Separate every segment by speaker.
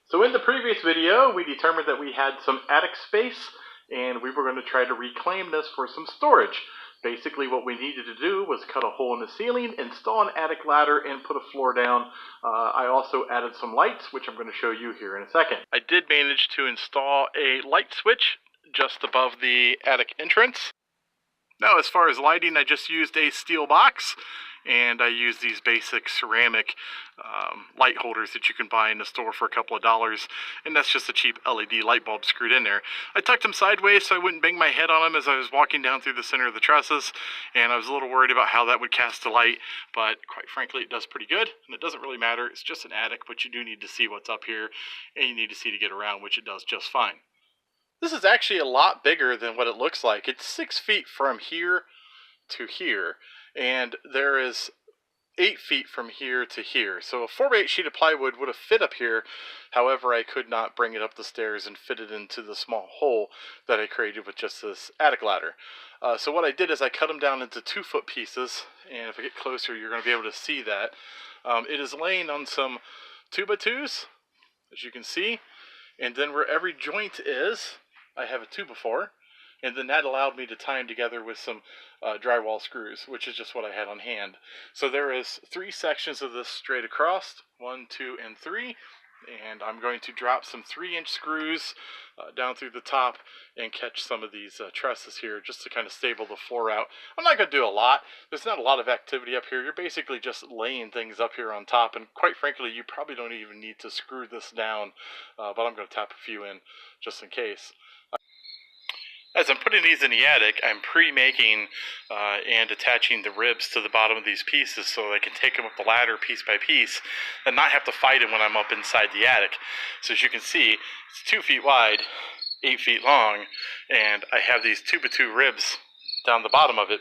Speaker 1: So in the previous video, we determined that we had some attic space, and we were going to try to reclaim this for some storage. Basically what we needed to do was cut a hole in the ceiling, install an attic ladder, and put a floor down. I also added some lights, which I'm going to show you here in a second. I did manage to install a light switch just above the attic entrance. Now, as far as lighting, I just used a steel box, and I used these basic ceramic light holders that you can buy in the store for a couple of dollars, and that's just a cheap LED light bulb screwed in there. I tucked them sideways so I wouldn't bang my head on them as I was walking down through the center of the trusses, and I was a little worried about how that would cast the light, but quite frankly it does pretty good, and it doesn't really matter. It's just an attic, but you do need to see what's up here, and you need to see to get around, which it does just fine. This is actually a lot bigger than what it looks like. It's 6 feet from here to here, and there is 8 feet from here to here. So a 4x8 sheet of plywood would have fit up here. However, I could not bring it up the stairs and fit it into the small hole that I created with just this attic ladder. So what I did is I cut them down into 2-foot pieces, and if I get closer you're going to be able to see that. It is laying on some 2x2s, as you can see, and then where every joint is, I have a 2x4, and then that allowed me to tie them together with some drywall screws, which is just what I had on hand. So there is 3 sections of this straight across, 1, 2, and 3, and I'm going to drop some 3-inch screws down through the top and catch some of these trusses here just to kind of stable the floor out. I'm not going to do a lot. There's not a lot of activity up here. You're basically just laying things up here on top, and quite frankly you probably don't even need to screw this down, but I'm going to tap a few in just in case. As I'm putting these in the attic, I'm pre-making and attaching the ribs to the bottom of these pieces so I can take them up the ladder piece by piece and not have to fight them when I'm up inside the attic. So as you can see, it's 2 feet wide, 8 feet long, and I have these 2x2 ribs down the bottom of it.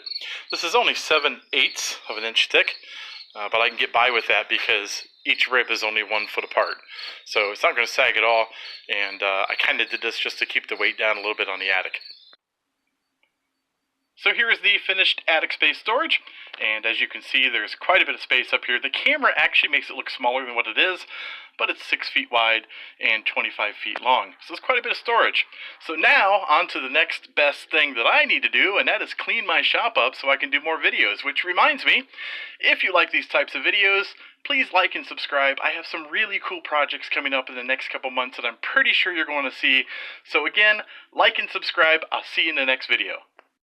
Speaker 1: This is only 7/8 of an inch thick, but I can get by with that because each rib is only 1 foot apart. So it's not going to sag at all, and I kind of did this just to keep the weight down a little bit on the attic. So here is the finished attic space storage, and as you can see there's quite a bit of space up here. The camera actually makes it look smaller than what it is, but it's 6 feet wide and 25 feet long, so it's quite a bit of storage. So now on to the next best thing that I need to do, and that is clean my shop up so I can do more videos. Which reminds me, if you like these types of videos, please like and subscribe. I have some really cool projects coming up in the next couple months that I'm pretty sure you're going to see. So again, like and subscribe. I'll see you in the next video.